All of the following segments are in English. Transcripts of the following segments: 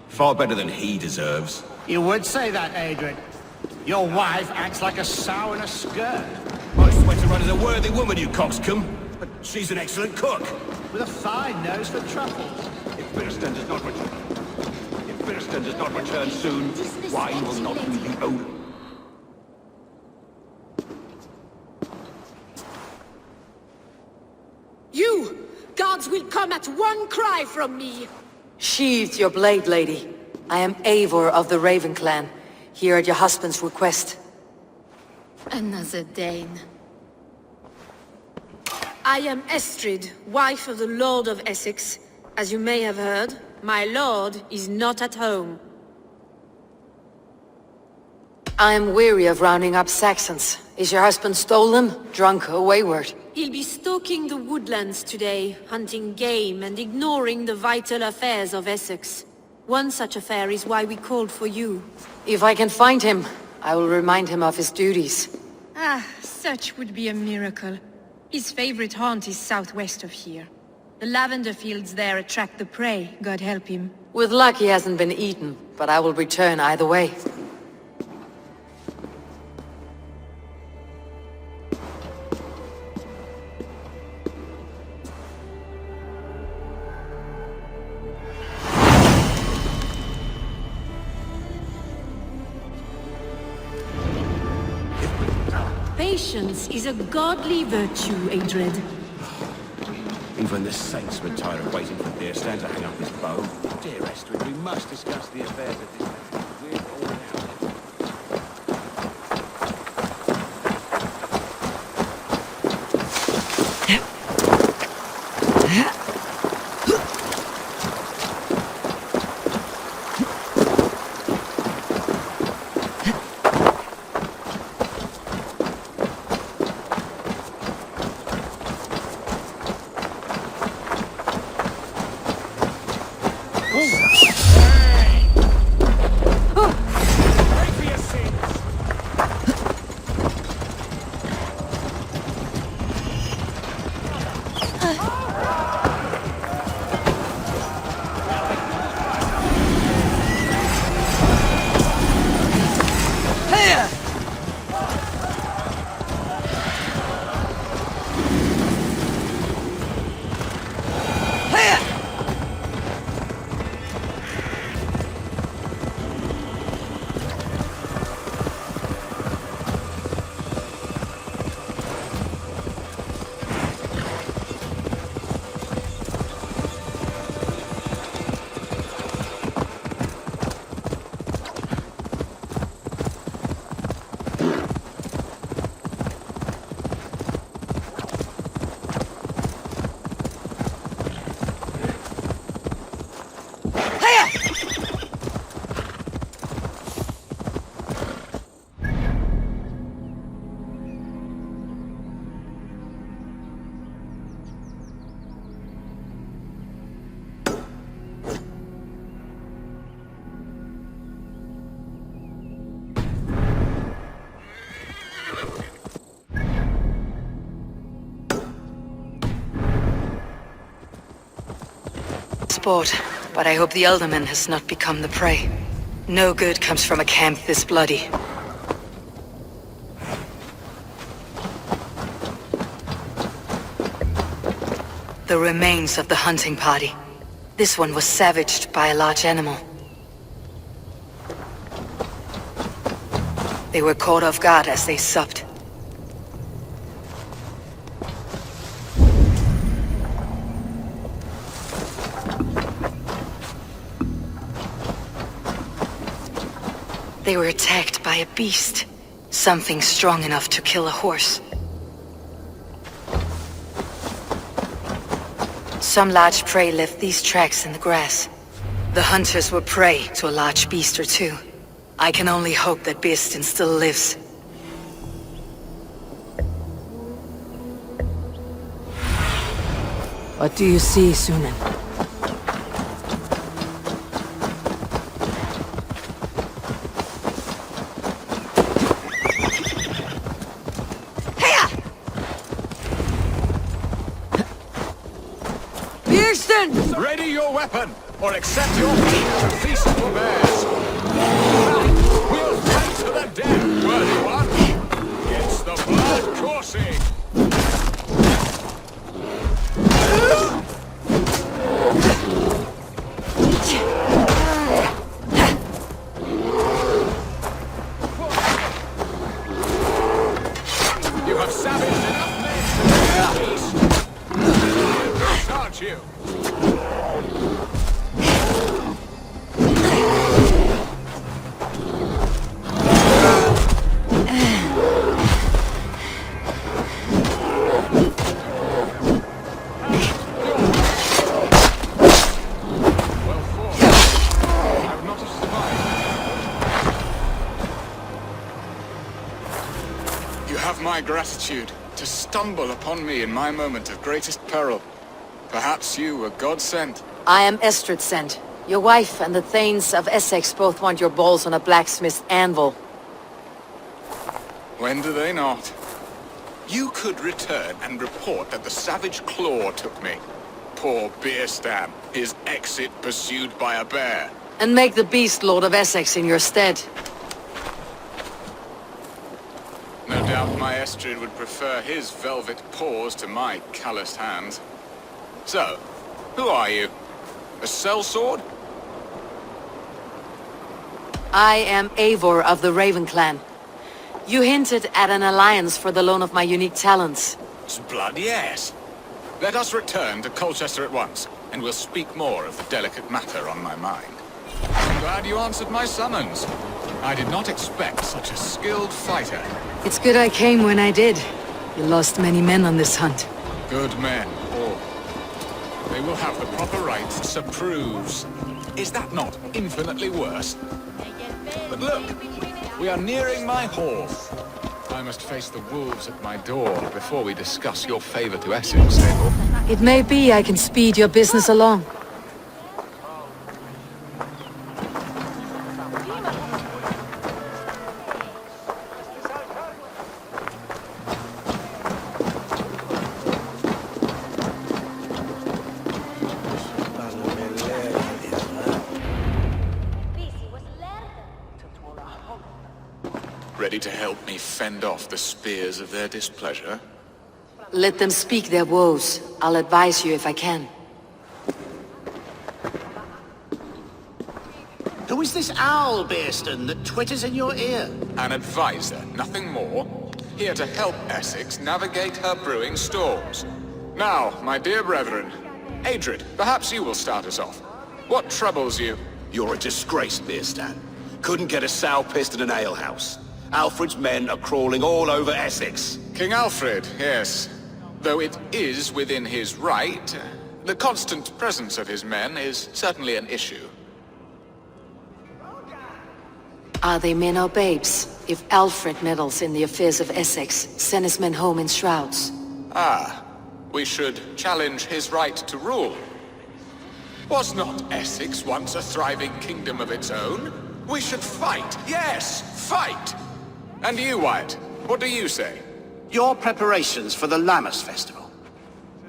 Far better than he deserves. You would say that, Adrian. Your wife acts like a sow in a skirt. I swear to run is a worthy woman, you coxcomb. But she's an excellent cook. With a fine nose for truffles. If Birston does not return soon, wine will not be the only... You! Gods will come at one cry from me! Sheathe your blade, lady. I am Eivor of the Raven clan, here at your husband's request. Another Dane. I am Estrid, wife of the Lord of Essex. As you may have heard, my lord is not at home. I am weary of rounding up Saxons. Is your husband stolen, drunk, or wayward? He'll be stalking the woodlands today, hunting game and ignoring the vital affairs of Essex. One such affair is why we called for you. If I can find him, I will remind him of his duties. Ah, such would be a miracle. His favorite haunt is southwest of here. The lavender fields there attract the prey, God help him. With luck he hasn't been eaten, but I will return either way. Patience is a godly virtue, Adred. Even the saints would tire of waiting for Birston to hang up his bow. Dear Estrid, we must discuss the affairs of this man. We're all out. Sport, but I hope the Elderman has not become the prey. No good comes from a camp this bloody. The remains of the hunting party. This one was savaged by a large animal. They were caught off guard as they supped. They were attacked by a beast. Something strong enough to kill a horse. Some large prey left these tracks in the grass. The hunters were prey to a large beast or two. I can only hope that Birston still lives. What do you see, Sunan? Ready your weapon, or accept your fate to feast for bears. We'll fight to the death, worthy one. Gets the blood coursing. You have savaged enough men to make a feast. Aren't you? My gratitude to stumble upon me in my moment of greatest peril. Perhaps you were God sent. I am Estrid sent. Your wife and the Thanes of Essex both want your balls on a blacksmith's anvil. When do they not? You could return and report that the savage claw took me. Poor Beerstan, his exit pursued by a bear. And make the beast Lord of Essex in your stead. No doubt my Estrid would prefer his velvet paws to my calloused hands. So, who are you? A sellsword? I am Eivor of the Raven Clan. You hinted at an alliance for the loan of my unique talents. Blood, yes. Let us return to Colchester at once, and we'll speak more of the delicate matter on my mind. I'm glad you answered my summons. I did not expect such a skilled fighter. It's good I came when I did. You lost many men on this hunt. Good men, all. They will have the proper rights to proves. Is that not infinitely worse? But look, we are nearing my hall. I must face the wolves at my door before we discuss your favor to Essex, Abel. It may be I can speed your business along. Ready to help me fend off the spears of their displeasure? Let them speak their woes. I'll advise you if I can. Who is this owl, Beerston, that twitters in your ear? An advisor, nothing more. Here to help Essex navigate her brewing storms. Now, my dear brethren, Adrid, perhaps you will start us off. What troubles you? You're a disgrace, Beerstan. Couldn't get a sow pissed in an alehouse. Alfred's men are crawling all over Essex. King Alfred, yes. Though it is within his right, the constant presence of his men is certainly an issue. Are they men or babes? If Alfred meddles in the affairs of Essex, send his men home in shrouds. Ah, we should challenge his right to rule. Was not Essex once a thriving kingdom of its own? We should fight, yes, fight! And you, Wyatt, what do you say? Your preparations for the Lammas festival.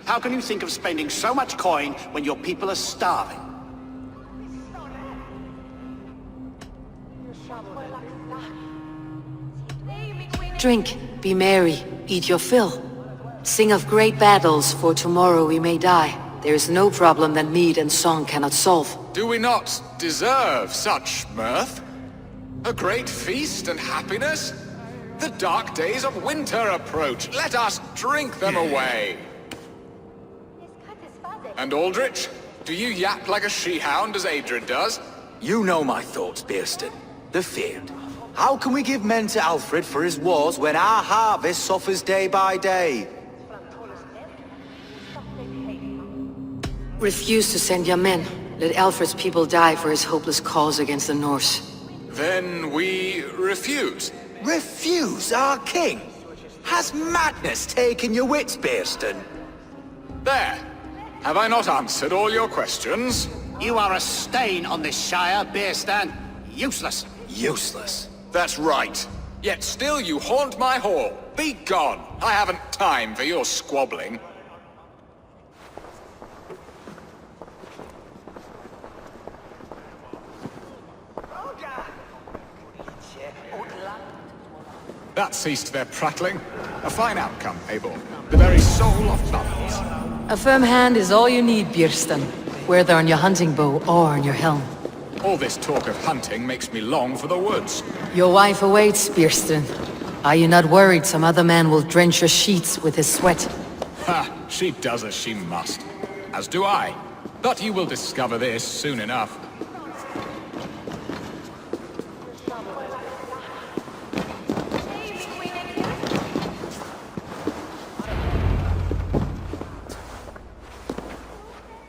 How can you think of spending so much coin when your people are starving? Drink, be merry, eat your fill. Sing of great battles, for tomorrow we may die. There is no problem that mead and song cannot solve. Do we not deserve such mirth? A great feast and happiness? The dark days of winter approach. Let us drink them away. And Aldrich, do you yap like a she-hound as Adrid does? You know my thoughts, Beerston. The field. How can we give men to Alfred for his wars when our harvest suffers day by day? Refuse to send your men. Let Alfred's people die for his hopeless cause against the Norse. Then we refuse. Refuse our king? Has madness taken your wits, Beerston? There. Have I not answered all your questions? You are a stain on this shire, Beerstan. Useless. Useless. That's right. Yet still you haunt my hall. Be gone. I haven't time for your squabbling. That ceased their prattling. A fine outcome, Abel. The very soul of balance. A firm hand is all you need, Björsten. Whether on your hunting bow or on your helm. All this talk of hunting makes me long for the woods. Your wife awaits, Björsten. Are you not worried some other man will drench your sheets with his sweat? Ha! She does as she must. As do I. But you will discover this soon enough.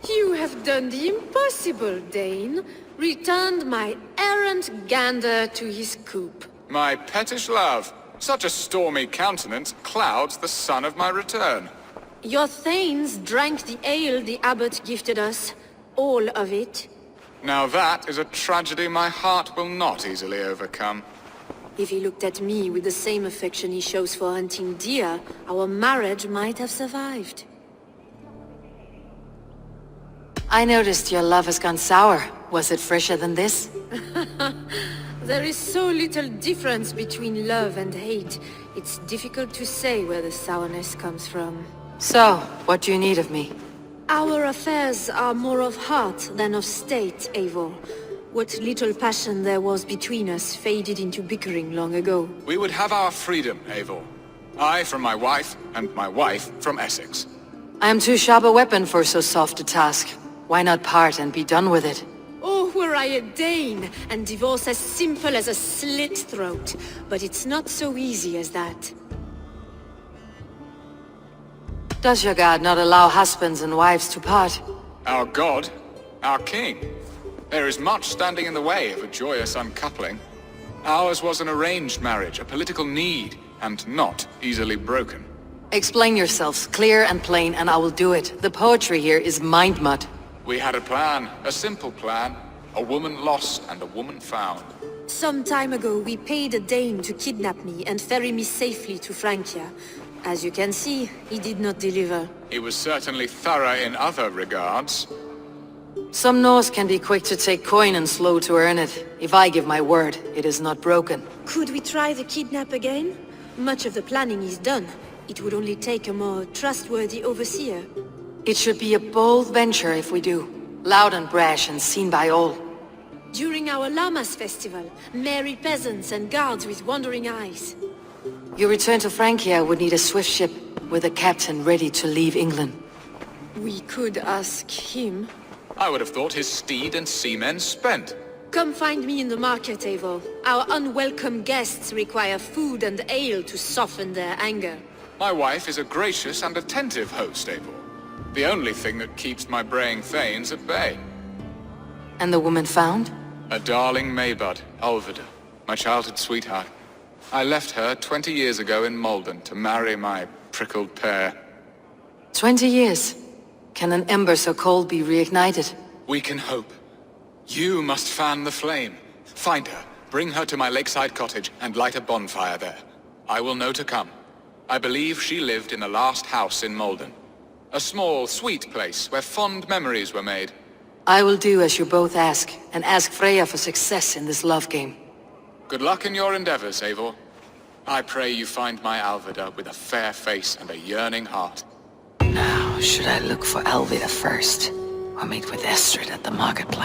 You have done the impossible, Dane. Returned my errant gander to his coop. My pettish love. Such a stormy countenance clouds the sun of my return. Your thanes drank the ale the Abbot gifted us. All of it. Now that is a tragedy my heart will not easily overcome. If he looked at me with the same affection he shows for hunting deer, our marriage might have survived. I noticed your love has gone sour. Was it fresher than this? There is so little difference between love and hate. It's difficult to say where the sourness comes from. So, what do you need of me? Our affairs are more of heart than of state, Eivor. What little passion there was between us faded into bickering long ago. We would have our freedom, Eivor. I from my wife, and my wife from Essex. I am too sharp a weapon for so soft a task. Why not part and be done with it? Oh, were I a Dane, and divorce as simple as a slit throat. But it's not so easy as that. Does your god not allow husbands and wives to part? Our god, our king. There is much standing in the way of a joyous uncoupling. Ours was an arranged marriage, a political need, and not easily broken. Explain yourselves, clear and plain, and I will do it. The poetry here is mind mud. We had a plan, a simple plan. A woman lost and a woman found. Some time ago, we paid a Dane to kidnap me and ferry me safely to Francia. As you can see, he did not deliver. He was certainly thorough in other regards. Some Norse can be quick to take coin and slow to earn it. If I give my word, it is not broken. Could we try the kidnap again? Much of the planning is done. It would only take a more trustworthy overseer. It should be a bold venture if we do. Loud and brash and seen by all. During our Llamas festival, merry peasants and guards with wandering eyes. Your return to Francia would need a swift ship with a captain ready to leave England. We could ask him. I would have thought his steed and seamen spent. Come find me in the market, Eivor. Our unwelcome guests require food and ale to soften their anger. My wife is a gracious and attentive host, Abel. The only thing that keeps my braying thanes at bay. And the woman found? A darling Maybud, Ulvida, my childhood sweetheart. I left her 20 years ago in Malden to marry my prickled pear. 20 years? Can an ember so cold be reignited? We can hope. You must fan the flame. Find her, bring her to my lakeside cottage, and light a bonfire there. I will know to come. I believe she lived in the last house in Malden. A small, sweet place where fond memories were made. I will do as you both ask, and ask Freya for success in this love game. Good luck in your endeavors, Eivor. I pray you find my Alvida with a fair face and a yearning heart. Now, should I look for Alvida first, or meet with Estrid at the marketplace?